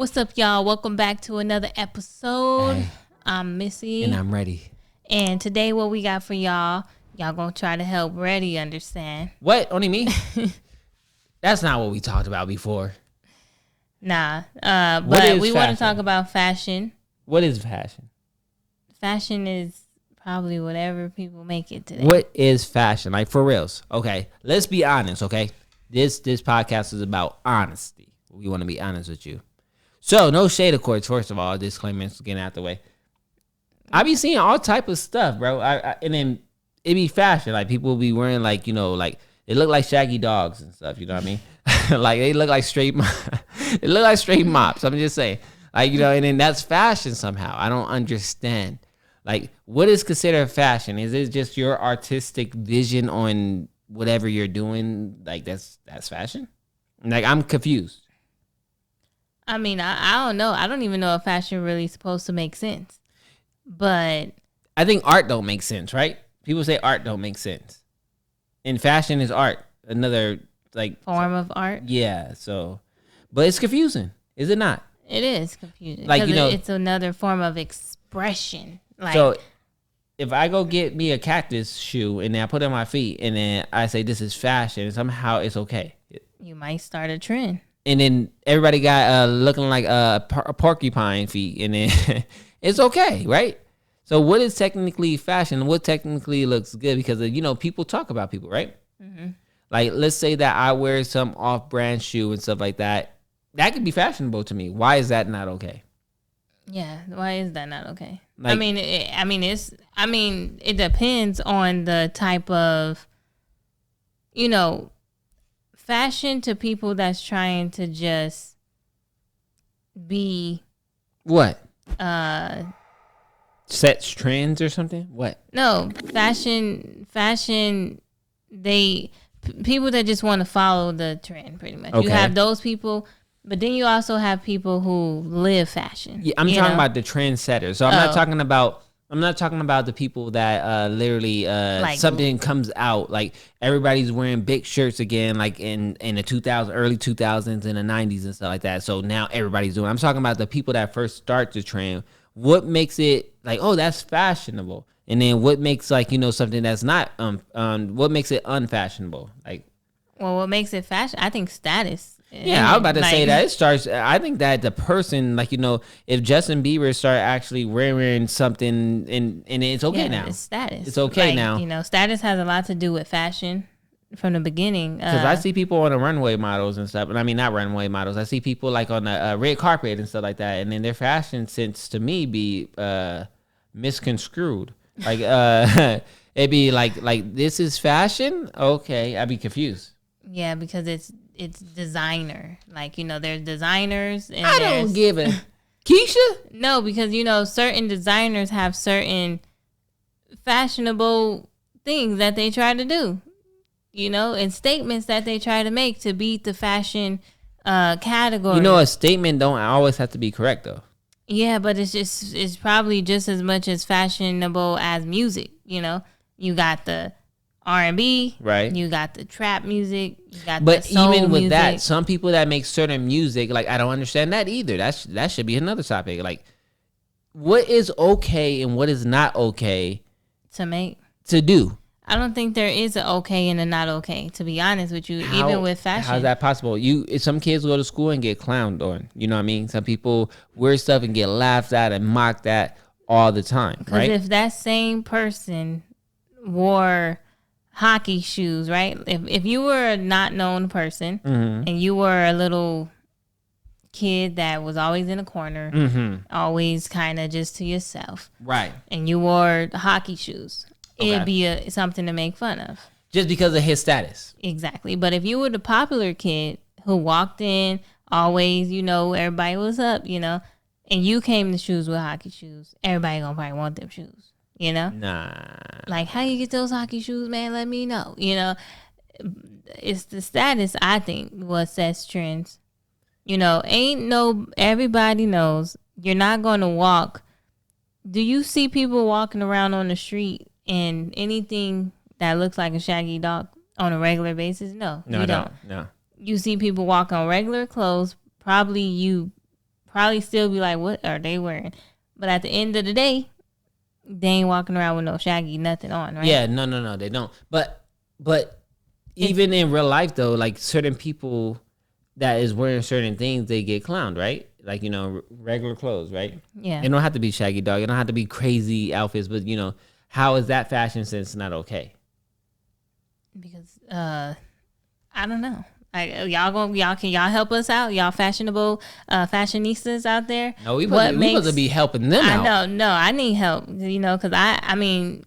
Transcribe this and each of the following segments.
What's up, y'all? Welcome back to another episode. Hey. I'm Missy. And I'm ready. And today what we got for y'all gonna try to help Reddy understand. What? Only me? That's not what we talked about before. Nah. But we want to talk about fashion. What is fashion? Fashion is probably whatever people make it today. What is fashion? Like, for reals. Okay. Let's be honest, okay? This podcast is about honesty. We want to be honest with you. So, no shade, of course. First of all, disclaimers getting out the way. I be seeing all type of stuff, bro. And then it be fashion. Like, people be wearing, like, you know, like, they look like shaggy dogs and stuff. You know what I mean? Like, they look like straight they look like straight mops. I'm just saying. Like, you know, and then that's fashion somehow. I don't understand. Like, what is considered fashion? Is it just your artistic vision on whatever you're doing? Like, that's fashion? Like, I'm confused. I mean, I don't know. I don't even know if fashion really is supposed to make sense. But I think art don't make sense, right? People say art don't make sense. And fashion is art. Another, like, form of art. Yeah, so. But it's confusing, is it not? It is confusing. Like, you know, it's another form of expression. Like, so if I go get me a cactus shoe and then I put it on my feet and then I say this is fashion, somehow it's okay. You might start a trend. And then everybody got looking like a porcupine feet, and then it's okay, right? So what is technically fashion? What technically looks good? Because, you know, people talk about people, right? Mm-hmm. Like, let's say that I wear some off-brand shoe and stuff like that. That could be fashionable to me. Why is that not okay? Yeah, why is that not okay? Like, it depends on the type of, you know, fashion to people that's trying to just be what? Sets trends or something? What? No, fashion people that just want to follow the trend pretty much. Okay. You have those people, but then you also have people who live fashion. Yeah, I'm talking about the trendsetters. So I'm not talking about the people that literally like, something comes out, like everybody's wearing big shirts again, like in the early 2000s and the 90s and stuff like that. So now everybody's doing it. I'm talking about the people that first start the trend. What makes it like, oh, that's fashionable? And then what makes, like, you know, something that's not what makes it unfashionable? Like, well, what makes it fashion? I think status. Yeah, I was about to say that it starts. I think that the person, like, you know, if Justin Bieber started actually wearing something, and it's okay now. It's status. It's okay, like, now. You know, status has a lot to do with fashion from the beginning. Because I see people on the runway models and stuff, and I mean not runway models. I see people like on the red carpet and stuff like that, and then their fashion sense to me be misconstrued. Like it'd be like this is fashion. Okay, I'd be confused. Yeah, because it's designer. Like, you know, there's designers. And I don't give a Keisha. No, because, you know, certain designers have certain fashionable things that they try to do, you know, and statements that they try to make to beat the fashion category. You know, a statement don't always have to be correct, though. Yeah, but it's probably just as much as fashionable as music. You know, you got the R&B, right? You got the trap music. You got but the soul even with music. that, some people that make certain music, like, I don't understand that either. That should be another topic. Like, what is okay and what is not okay to do? I don't think there is an okay and a not okay, to be honest with you. Even with fashion, how's that possible? Some kids go to school and get clowned on. You know what I mean? Some people wear stuff and get laughed at and mocked at all the time, right? Because if that same person wore hockey shoes, right? If you were a not known person, mm-hmm. and you were a little kid that was always in a corner, mm-hmm. always kind of just to yourself, right? And you wore hockey shoes, it'd be something to make fun of. Just because of his status. Exactly. But if you were the popular kid who walked in, always, you know, everybody was up, you know, and you came to shoes with hockey shoes, everybody gonna probably want them shoes. You know? Nah. Like, how you get those hockey shoes, man? Let me know. You know? It's the status, I think, what sets trends. You know, everybody knows you're not going to walk. Do you see people walking around on the street in anything that looks like a shaggy dog on a regular basis? No, you don't. No. You see people walk on regular clothes. Probably probably still be like, what are they wearing? But at the end of the day, they ain't walking around with no shaggy nothing on, right? Yeah, no, they don't. But even in real life though, like certain people that is wearing certain things, they get clowned, right? Like, regular clothes, right? Yeah. It don't have to be shaggy dog. It don't have to be crazy outfits, but how is that fashion sense not okay? Because I don't know. Like, can y'all help us out? Y'all fashionable fashionistas out there? No, we supposed to be helping them out. I know, no, I need help, because I mean,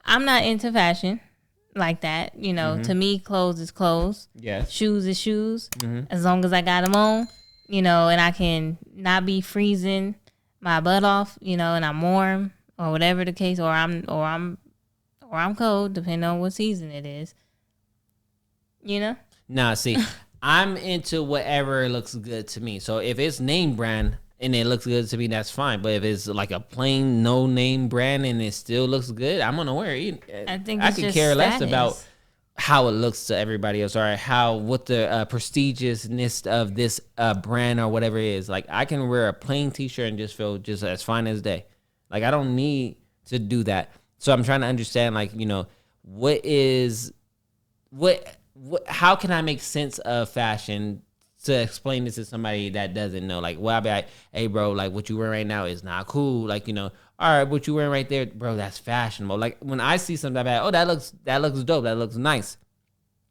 I'm not into fashion like that. To me, clothes is clothes. Yes. Shoes is shoes. As long as I got them on, and I can not be freezing my butt off, and I'm warm or whatever the case, or I'm cold, depending on what season it is. Nah, see, I'm into whatever looks good to me. So if it's name brand and it looks good to me, that's fine. But if it's like a plain no name brand and it still looks good, I'm gonna wear it. I could care less about how it looks to everybody else, or what the prestigiousness of this brand or whatever it is. Like, I can wear a plain t-shirt and just feel just as fine as day. Like, I don't need to do that. So I'm trying to understand, like, how can I make sense of fashion to explain this to somebody that doesn't know? Like, well, I'll be like, hey, bro, like, what you wearing right now is not cool. Like, all right, what you wearing right there, bro, that's fashionable. Like, when I see something, I'm like, oh, that looks dope. That looks nice.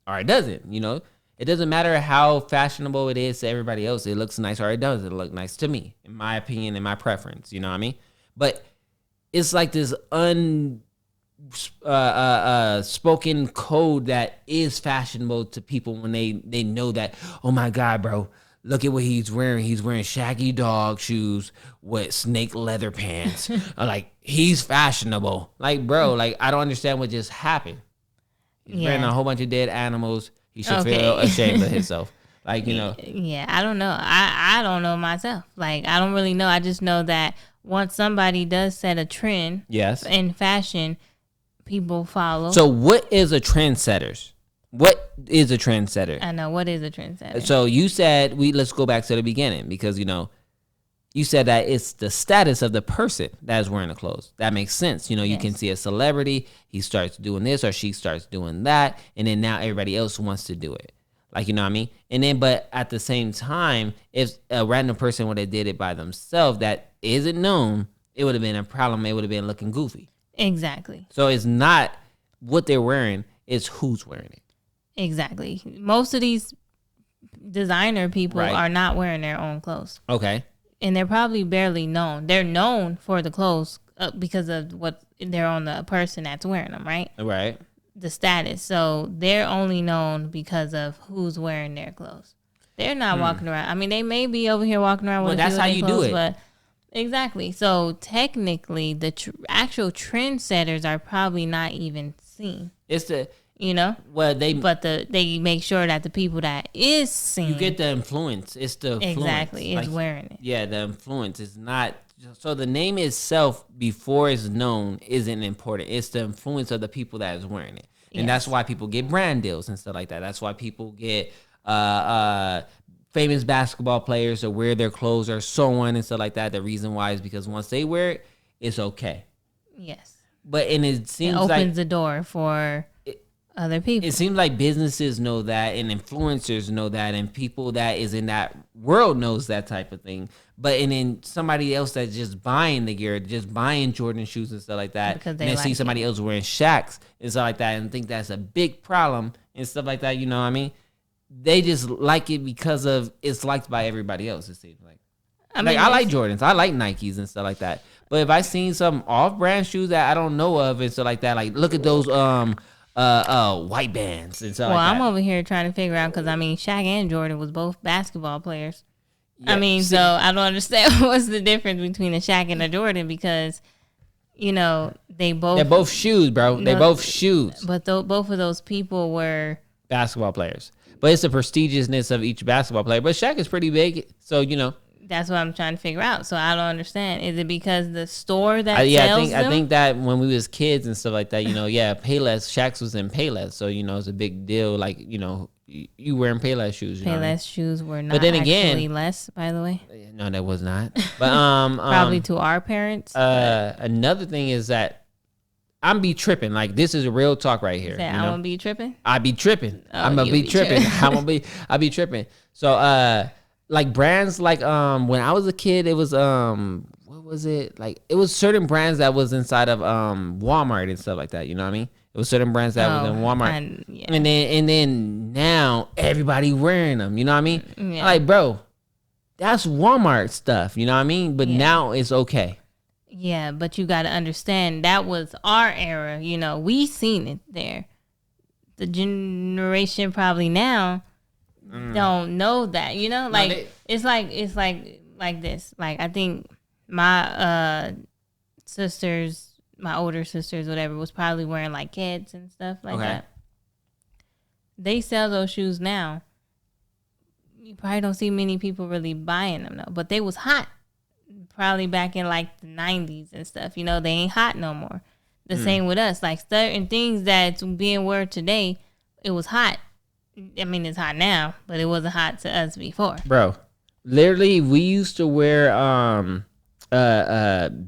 Or it doesn't, It doesn't matter how fashionable it is to everybody else. It looks nice or it doesn't look nice to me, in my opinion, in my preference. You know what I mean? But it's like this spoken code that is fashionable to people when they know that, oh my God, bro, look at what he's wearing. He's wearing shaggy dog shoes with snake leather pants. Like, he's fashionable. Like, bro, like, I don't understand what just happened. He's wearing a whole bunch of dead animals. He should feel ashamed of himself. Like, Yeah, I don't know. I don't know myself. Like, I don't really know. I just know that once somebody does set a trend in fashion, people follow. So what is a trendsetter? What is a trendsetter? I know, what is a trendsetter? So you said, let's go back to the beginning, because, you said that it's the status of the person that is wearing the clothes. That makes sense. You can see a celebrity, he starts doing this or she starts doing that, and then now everybody else wants to do it. Like, you know what I mean? And then, but at the same time, if a random person would have did it by themselves that isn't known, it would have been a problem. It would have been looking goofy. Exactly. So it's not what they're wearing, it's who's wearing it. Exactly. Most of these designer people are not wearing their own clothes. Okay. And they're probably barely known. They're known for the clothes because of what they're on the person that's wearing them, right? Right. The status. So they're only known because of who's wearing their clothes. They're not walking around. I mean, they may be over here walking around with that's how you clothes, do it. But exactly. So technically, the actual trendsetters are probably not even seen. It's the well, they make sure that the people that is seen, you get the influence. It's the influence. Exactly, is wearing it. Yeah, the influence is not. So the name itself, before it's known, isn't important. It's the influence of the people that is wearing it, and that's why people get brand deals and stuff like that. That's why people get famous basketball players to wear their clothes or so on and stuff like that. The reason why is because once they wear it, it's okay. Yes, but it seems it opens the door for other people. It seems like businesses know that, and influencers know that, and people that is in that world knows that type of thing. But and then somebody else that's just buying the gear, just buying Jordan shoes and stuff like that, because they see somebody else wearing Shaqs and stuff like that, and think that's a big problem and stuff like that. You know what I mean? They just like it because of it's liked by everybody else. It seems like. I like Jordans, I like Nikes and stuff like that. But if I seen some off-brand shoes that I don't know of and stuff like that, like look at those white bands and stuff like that. I'm over here trying to figure out, because I mean, Shaq and Jordan was both basketball players. Yeah, I mean, so I don't understand what's the difference between a Shaq and a Jordan, because they're both shoes, bro. They're both shoes. But both of those people were basketball players. But it's the prestigiousness of each basketball player. But Shaq is pretty big, so that's what I'm trying to figure out. So I don't understand. Is it because the store that sells them? I think that when we was kids and stuff like that, Payless, Shaq's was in Payless, so it's a big deal. Like you wearing Payless shoes. You know what I mean? Payless shoes were not But then actually again, less, by the way. no, that was not. But Probably to our parents. another thing is that I'm be tripping. Like, this is a real talk right here. I'm gonna be tripping. I be tripping. Oh, I'm gonna be tripping. I be tripping. So like brands like when I was a kid, it was what was it? Like, it was certain brands that was inside of Walmart and stuff like that. You know what I mean? It was certain brands that was in Walmart. And then now everybody wearing them. You know what I mean? Yeah. Like, bro, that's Walmart stuff. You know what I mean? But now it's okay. Yeah, but you got to understand that was our era. You know, we seen it there. The generation probably now don't know that. You know, like it's like this. Like, I think my sisters, my older sisters, whatever, was probably wearing like kids and stuff like that. They sell those shoes now. You probably don't see many people really buying them though, but they was hot probably back in like the 90s and stuff. You know, they ain't hot no more. The same with us. Like, certain things that's being worn today, it was hot. I mean, it's hot now, but it wasn't hot to us before. Bro, literally, we used to wear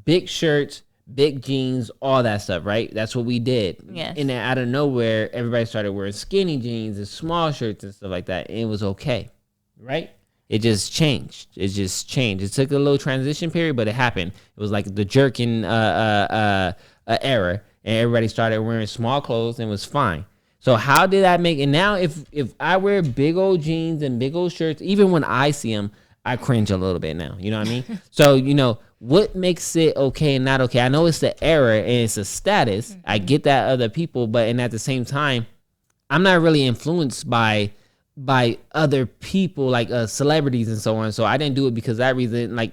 big shirts, big jeans, all that stuff, right? That's what we did. Yes. And then out of nowhere, everybody started wearing skinny jeans and small shirts and stuff like that. And it was okay, right? It just changed. It took a little transition period, but it happened. It was like the jerkin era, and everybody started wearing small clothes and it was fine. So how did that make it? Now, if I wear big old jeans and big old shirts, even when I see them, I cringe a little bit now. You know what I mean? So, you know, what makes it okay and not okay? I know it's the era and it's a status. Mm-hmm. I get that other people, but and at the same time, I'm not really influenced by other people, like celebrities and so on. So I didn't do it because of that reason. Like,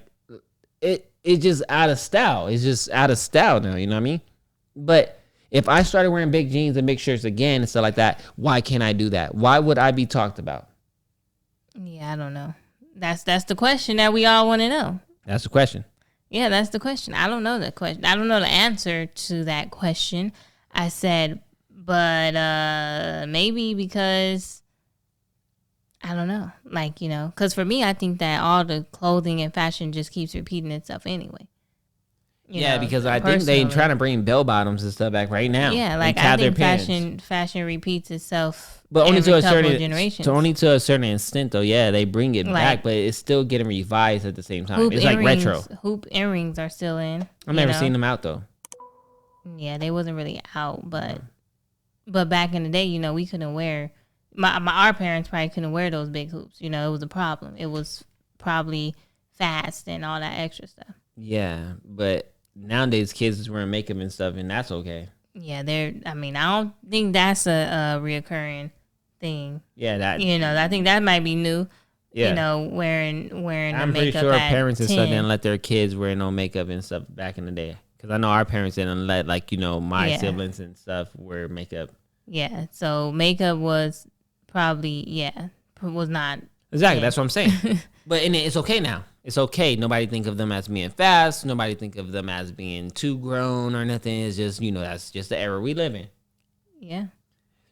it's just out of style. It's just out of style now. You know what I mean? But if I started wearing big jeans and big shirts again and stuff like that, why can't I do that? Why would I be talked about? Yeah, I don't know. That's the question that we all want to know. That's the question. Yeah, that's the question. I don't know the question. I don't know the answer to that question. I said, but maybe because, I don't know. Like, you know, because for me, I think that all the clothing and fashion just keeps repeating itself anyway. You know, because I think they trying to bring bell bottoms and stuff back right now. Yeah, like I think fashion repeats itself, but only to a certain generation. Only to a certain extent, though. Yeah, they bring it back, but it's still getting revised at the same time. It's like retro. Hoop earrings are still in. I've never seen them out though. Yeah, they wasn't really out, but back in the day, you know, we couldn't wear. Our parents probably couldn't wear those big hoops. You know, it was a problem. It was probably fast and all that extra stuff. Yeah, but nowadays kids is wearing makeup and stuff, and that's okay. Yeah, I don't think that's a reoccurring thing. Yeah, I think that might be new. Yeah. You know, wearing I'm pretty sure parents and stuff didn't let their kids wear no makeup and stuff back in the day. Because I know our parents didn't let, like, you know, my siblings and stuff wear makeup. Yeah, so makeup was probably, was not. Exactly, that's what I'm saying. But it's okay now. It's okay. Nobody think of them as being fast. Nobody think of them as being too grown or nothing. It's just, you know, that's just the era we live in. Yeah.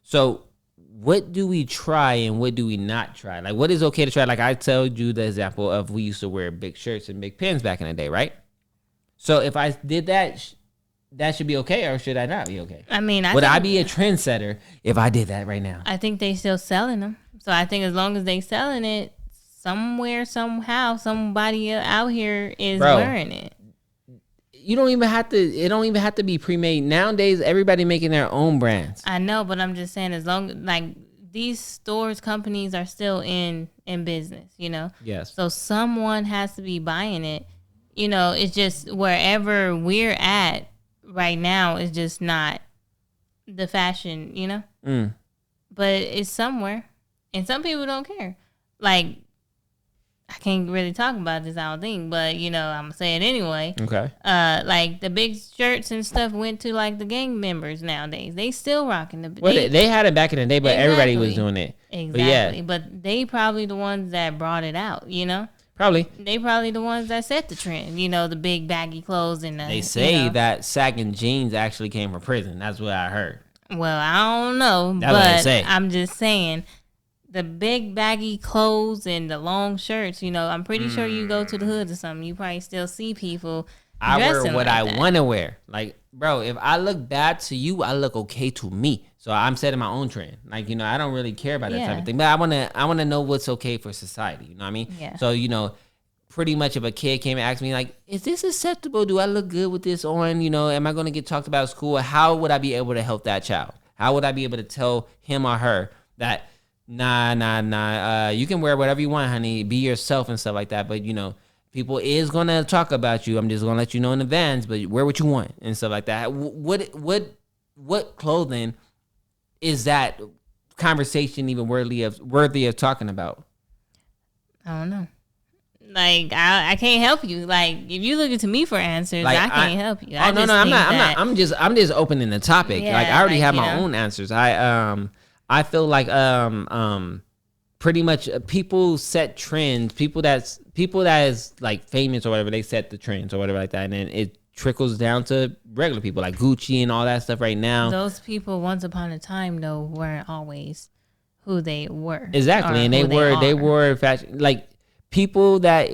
So what do we try and what do we not try? Like, what is okay to try? Like, I told you the example of we used to wear big shirts and big pins back in the day, right? So if I did that, that should be okay, or should I not be okay? I mean, would I be a trendsetter if I did that right now? I think they still selling them. So I think as long as they selling it, somewhere, somehow, somebody out here is wearing it. You don't even have to. It don't even have to be pre-made. Nowadays, everybody making their own brands. I know, but I'm just saying, as long like these stores, companies are still in business. You know. Yes. So someone has to be buying it. You know, it's just wherever we're at right now is just not the fashion. You know. But it's somewhere, and some people don't care. Like, I can't really talk about this, I don't think, but, you know, I'm going to say it anyway. Okay. Like, the big shirts and stuff went to, like, the gang members nowadays. They still rocking the... Well, they had it back in the day, but everybody was doing it. Exactly. But they probably the ones that brought it out, you know? Probably. They probably the ones that set the trend, you know, the big baggy clothes and... they say that sagging jeans actually came from prison. That's what I heard. Well, I don't know, That's what they say. I'm just saying... the big baggy clothes and the long shirts. You know, I'm pretty sure you go to the hood or something, you probably still see people I wear dressing what like I that. want to wear. Like, bro, if I look bad to you, I look okay to me. So I'm setting my own trend. Like, you know, I don't really care about that type Yeah. of thing. But I wanna know what's okay for society. You know what I mean? Yeah. So, you know, pretty much if a kid came and asked me, like, is this acceptable? Do I look good with this on? You know, am I gonna get talked about at school? How would I be able to help that child? How would I be able to tell him or her that nah, you can wear whatever you want, honey, be yourself and stuff like that. But you know, people is gonna talk about you. I'm just gonna let you know in advance, but wear what you want and stuff like that. What clothing is that conversation even worthy of talking about? I don't know. Like I can't help you. Like if you looking to me for answers, Like, I can't help you. Oh no, I'm not. I'm just opening the topic. Yeah, like I already like, have you my know. own answers. I feel like pretty much people set trends. People that is like famous or whatever, they set the trends or whatever like that, and then it trickles down to regular people like Gucci and all that stuff right now. Those people once upon a time though weren't always who they were. Exactly, and they were fashion, like people that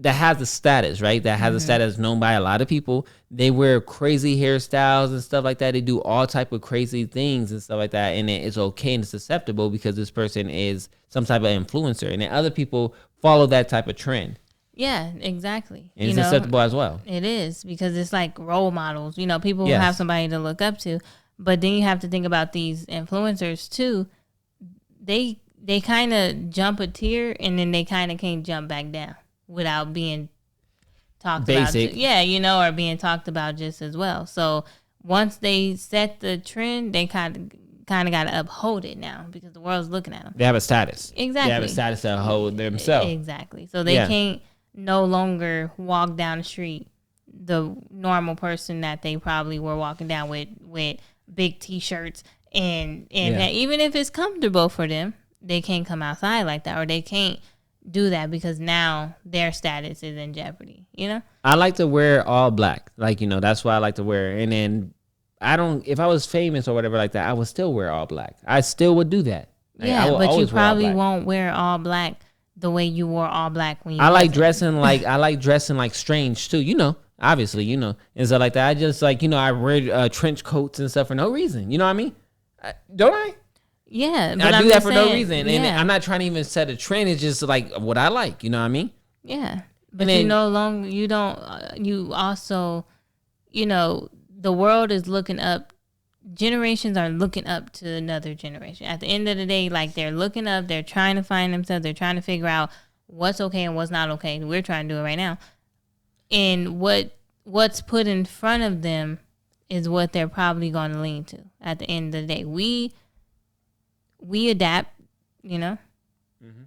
has a status, right? That has a status known by a lot of people. They wear crazy hairstyles and stuff like that. They do all type of crazy things and stuff like that, and it's okay and it's acceptable because this person is some type of influencer, and then other people follow that type of trend. Yeah, exactly. And it's acceptable as well. It is because it's like role models. You know, people who Yes. have somebody to look up to. But then you have to think about these influencers too. They kind of jump a tier and then they kind of can't jump back down without being talked Basic. about. Yeah, you know, or being talked about just as well. So once they set the trend, they kind of got to uphold it now because the world's looking at them. They have a status. Exactly. They have a status to hold themselves. Exactly. So they can't no longer walk down the street the normal person that they probably were walking down with big t-shirts and even if it's comfortable for them, they can't come outside like that, or they can't do that because now their status is in jeopardy, you know? I like to wear all black. Like, you know, that's why I like to wear. And then if I was famous or whatever like that, I would still wear all black. I still would do that. Like, yeah, but you probably won't wear all black the way you wore all black when you I like dressing like strange too, you know, obviously, you know, and stuff like that. I just like, you know, I wear trench coats and stuff for no reason. You know what I mean? Don't I? Yeah, but I do that for no reason, and yeah. I'm not trying to even set a trend. It's just like what I like. You know what I mean? Yeah, but then, you no longer you don't. You also, you know, the world is looking up. Generations are looking up to another generation. At the end of the day, like they're looking up. They're trying to find themselves. They're trying to figure out what's okay and what's not okay. We're trying to do it right now, and what's put in front of them is what they're probably going to lean to. At the end of the day, we adapt, you know. Mm-hmm.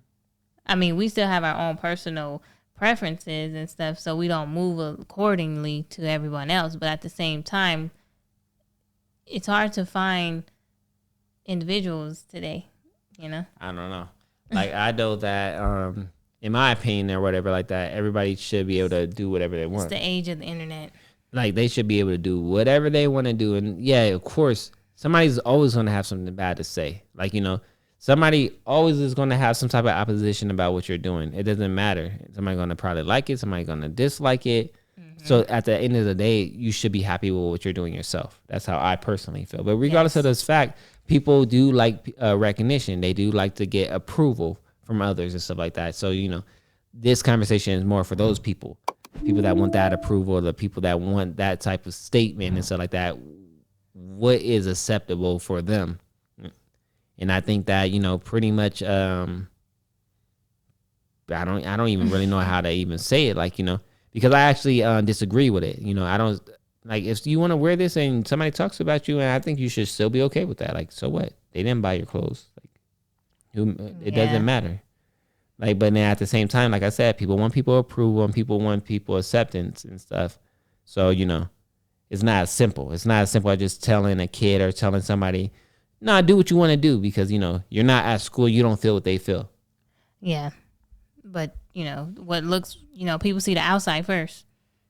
I mean, we still have our own personal preferences and stuff, so we don't move accordingly to everyone else. But at the same time, it's hard to find individuals today, you know. I don't know. Like I know that, in my opinion or whatever like that, everybody should be able to do whatever they want. It's the age of the internet. Like they should be able to do whatever they want to do, and yeah, of course. Somebody's always going to have something bad to say. Like, you know, somebody always is going to have some type of opposition about what you're doing. It doesn't matter. Somebody's going to probably like it. Somebody's going to dislike it. Mm-hmm. So at the end of the day, you should be happy with what you're doing yourself. That's how I personally feel. But regardless of this fact, people do like recognition. They do like to get approval from others and stuff like that. So, you know, this conversation is more for those people that want that approval, the people that want that type of statement and stuff like that. What is acceptable for them? And I think that, you know, pretty much I don't even really know how to even say it, like, you know, because I actually disagree with it. You know, I don't like, if you want to wear this and somebody talks about you, and I think you should still be okay with that. Like, so what? They didn't buy your clothes. Like, it doesn't matter. Like, but then at the same time, like I said, people want people approval and people want people acceptance and stuff. So, you know, it's not as simple. It's not as simple as just telling a kid or telling somebody, no, do what you want to do, because, you know, you're not at school. You don't feel what they feel. Yeah. But, you know, what looks, you know, people see the outside first.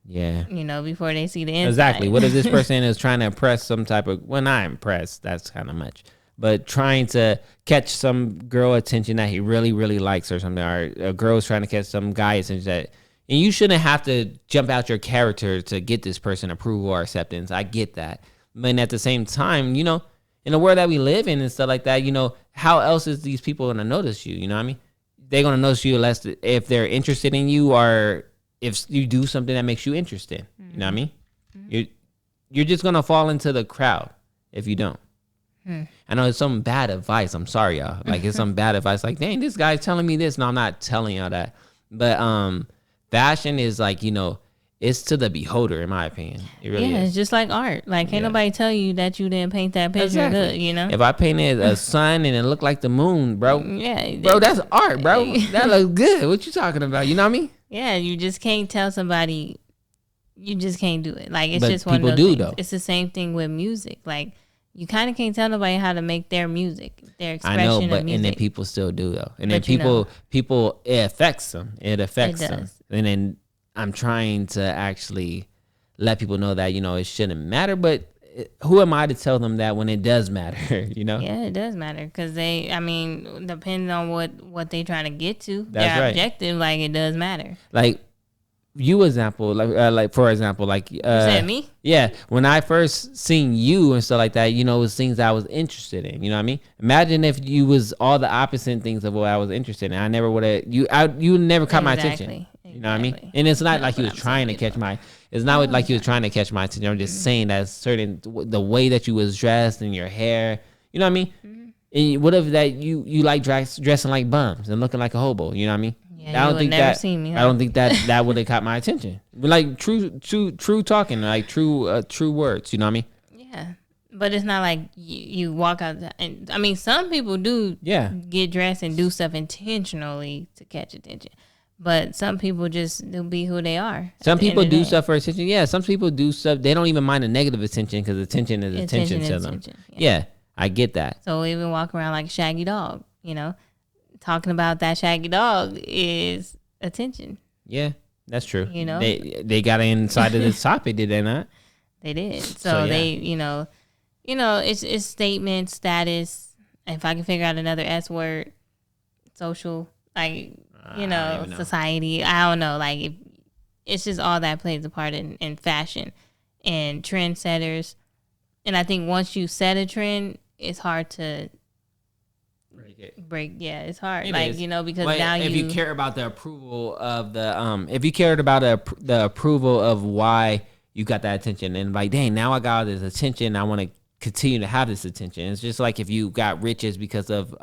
Yeah. You know, before they see the inside. Exactly. What if this person is trying to impress some type of, well, not impress, that's kind of much. but trying to catch some girl attention that he really, really likes or something, or a girl's trying to catch some guy attention that, and you shouldn't have to jump out your character to get this person approval or acceptance. I get that. But at the same time, in the world that we live in and stuff like that, how else is these people going to notice you? You know what I mean? They're going to notice you less if they're interested in you or if you do something that makes you interested. You know what I mean? You're just going to fall into the crowd if you don't. I know it's some bad advice. I'm sorry, y'all. Like, it's some bad advice. Like, dang, this guy's telling me this. No, I'm not telling y'all that. But fashion is like, it's to the beholder, in my opinion. It really is. It's just like art. Like, can't nobody tell you that you didn't paint that picture good, If I painted a sun and it looked like the moon, bro. Yeah. Bro, that's art, bro. That looks good. What you talking about? You know what I mean? Yeah, you just can't tell somebody. You just can't do it. Like, it's but just one of those people do, things. though. It's the same thing with music. Like, you kind of can't tell nobody how to make their music, their expression I know, but of music. and then people still do, though. And But then people, it affects them. It affects It them. does. And then I'm trying to actually let people know that, it shouldn't matter. But who am I to tell them that when it does matter, Yeah, it does matter because depending on what they trying to get to, That's their right. objective, like, it does matter. Like, for example, like You said me? Yeah, when I first seen you and stuff like that, it was things I was interested in. You know what I mean? Imagine if you was all the opposite things of what I was interested in. I never would have you never caught my attention. You know what I mean? And it's not like he was trying to catch my. It's not like he was trying to catch my attention. I'm just saying that the way that you was dressed and your hair. You know what I mean? And what if that you like dressing like bums and looking like a hobo? You know what I mean? Yeah, I don't think never see me, huh? I don't think that would have caught my attention. But like true talking, like true words. You know what I mean? Yeah, but it's not like you walk out. And I mean, some people do get dressed and do stuff intentionally to catch attention. But some people they'll be who they are. Some people do stuff for attention. Yeah, some people do stuff. They don't even mind the negative attention because attention is attention to them. Yeah, I get that. So even walk around like a shaggy dog, talking about that shaggy dog is attention. Yeah, that's true. They got inside of this topic, did they not? They did. So they, it's statement, status. If I can figure out another S word, social, like, society. I don't know. Like, it's just all that plays a part in fashion and trendsetters. And I think once you set a trend, it's hard to break. Yeah, it's hard. Because now if you care about the approval of the if you cared about the approval of why you got that attention and like, dang, now I got all this attention, I want to continue to have this attention. It's just like if you got riches because of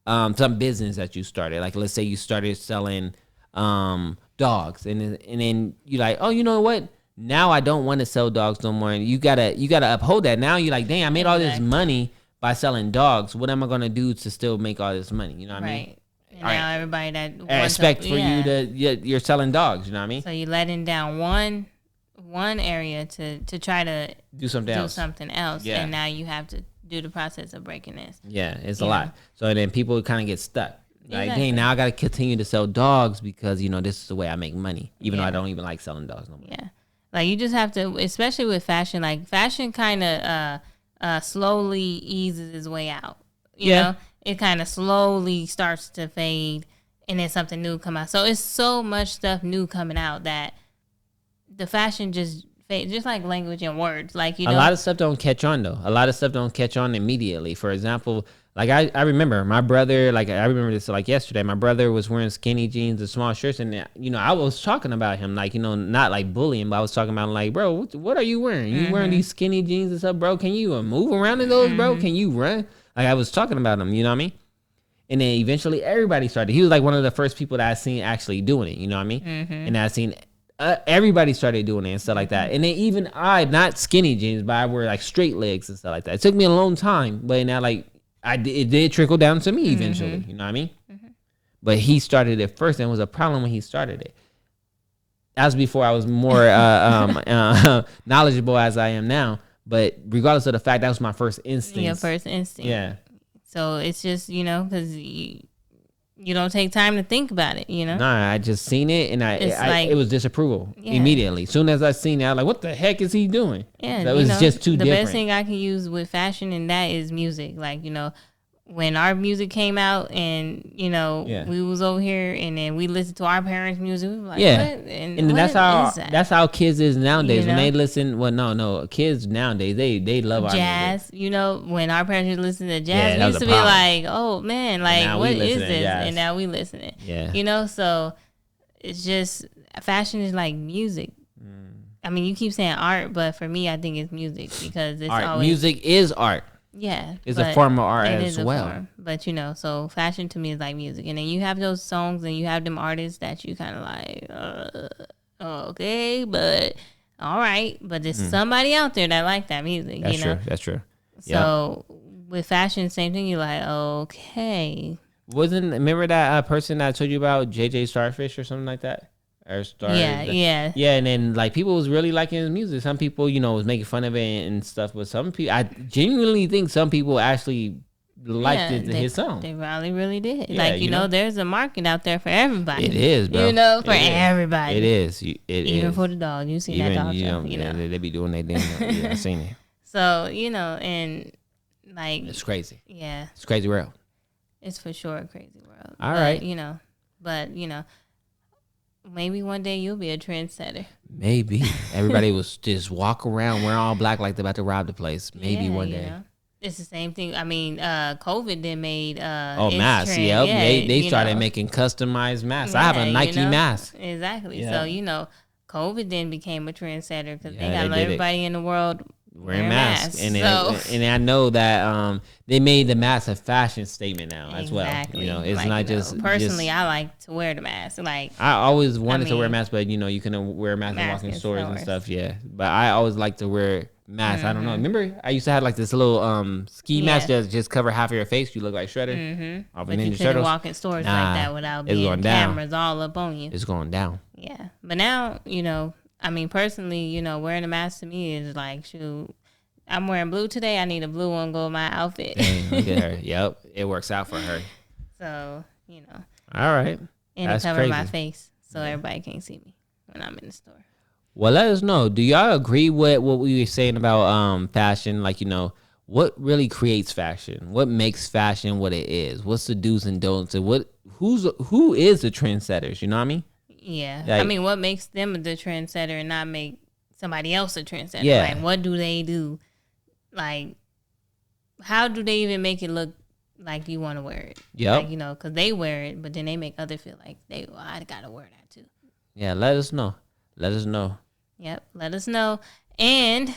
some business that you started. Like, let's say you started selling dogs, and then you like, oh, you know what? Now I don't want to sell dogs no more. And you gotta uphold that. Now you're like, dang, I made all this money by selling dogs. What am I gonna do to still make all this money? You know what I mean? And now everybody that expect for you to you're selling dogs. You know what I mean? So you're letting down one area to try to do something else. Yeah. And now you have to do the process of breaking this. Yeah, it's a lot. So then people kind of get stuck. Like, hey, now I got to continue to sell dogs because, this is the way I make money, even though I don't even like selling dogs no more. Yeah. Like, you just have to, especially with fashion, like, fashion kind of slowly eases its way out. You know? It kind of slowly starts to fade and then something new come out. So it's so much stuff new coming out that the fashion just like language and words. Like, a lot of stuff don't catch on, though. A lot of stuff don't catch on immediately. For example, like I remember my brother, like I remember this like yesterday, my brother was wearing skinny jeans and small shirts, and I was talking about him, like, not like bullying, but I was talking about him like, bro, what are you wearing? You wearing these skinny jeans and stuff, bro? Can you move around in those, bro? Can you run? Like, I was talking about him, you know what I mean? And then eventually everybody started. He was like one of the first people that I seen actually doing it, you know what I mean? And I seen everybody started doing it and stuff like that. And then even not skinny jeans, but I wear like straight legs and stuff like that. It took me a long time, but now like it did trickle down to me eventually. You know what I mean? But he started it first, and it was a problem when he started it. That was before I was more knowledgeable as I am now. But regardless of the fact, that was my first instinct. Your first instinct. Yeah. So it's just, because you don't take time to think about it, you know? Nah, I just seen it and it was disapproval immediately. Soon as I seen it, I was like, what the heck is he doing? Yeah, that was just too different. The best thing I can use with fashion and that is music. Like, when our music came out and, we was over here and then we listened to our parents' music, we were like, what? And what that's how kids is nowadays. When they listen, kids nowadays, they love jazz. Our music. When our parents listened to jazz, we used to be like, oh man, like what is this? Jazz. And now we listening. Yeah. So it's just, fashion is like music. I mean, you keep saying art, but for me, I think it's music because it's art. Always music is art. Yeah, it's a form of art as well. Form. But so fashion to me is like music, and then you have those songs and you have them artists that you kind of like, okay, but all right, but there's somebody out there that like that music. That's true. That's true. So with fashion, same thing. You're like, okay. Remember that person that I told you about, JJ Starfish or something like that? Yeah. And then like people was really liking his music. Some people, was making fun of it and stuff, but some people, I genuinely think some people actually liked his song. They really did. Yeah, there's a market out there for everybody. It is, bro. Everybody. It is. Even for the dog. You seen that dog show? They be doing their thing. Yeah, I seen it. So and like it's crazy. Yeah, it's crazy world. It's for sure a crazy world. All right. Maybe one day you'll be a trendsetter. Maybe. Everybody will just walk around wearing all black like they're about to rob the place. Maybe one day. It's the same thing. I mean, COVID then made masks. Yep. Yeah, they started making customized masks. I have a Nike mask. Exactly. Yeah. So, COVID then became a trendsetter because they got everybody in the world wearing masks. And I know that they made the mask a fashion statement now as well. It's not just personally. I like to wear the mask. Like I always wanted to wear a mask, but you can wear a mask and walk in stores and stuff. Yeah, but I always like to wear masks. I don't know. Remember, I used to have like this little ski mask that just cover half of your face. You look like Shredder. But you couldn't walk in stores like that without being cameras all up on you. It's going down. Yeah, but now I mean, personally, wearing a mask to me is like, shoot, I'm wearing blue today. I need a blue one go with my outfit. Look at her. Yep, it works out for her. So, All right. And to cover my face so everybody can't see me when I'm in the store. Well, let us know. Do y'all agree with what we were saying about fashion? Like, what really creates fashion? What makes fashion what it is? What's the do's and don'ts? And who is the trendsetters? You know what I mean? Yeah. Like, I mean, what makes them the trendsetter and not make somebody else a trendsetter? Yeah. Like, what do they do? Like, how do they even make it look like you want to wear it? Yeah. Like, because they wear it, but then they make others feel like I got to wear that too. Yeah, let us know. Let us know. Yep, let us know. And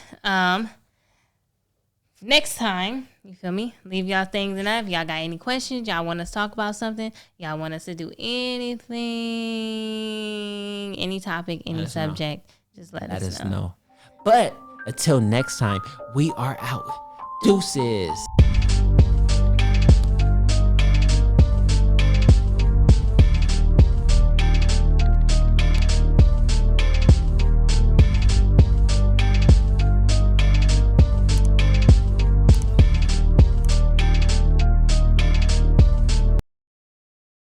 next time, you feel me? Leave y'all things in that. If y'all got any questions, y'all want us to talk about something, y'all want us to do anything, any topic, any subject, just let us know. But until next time, we are out. Deuces.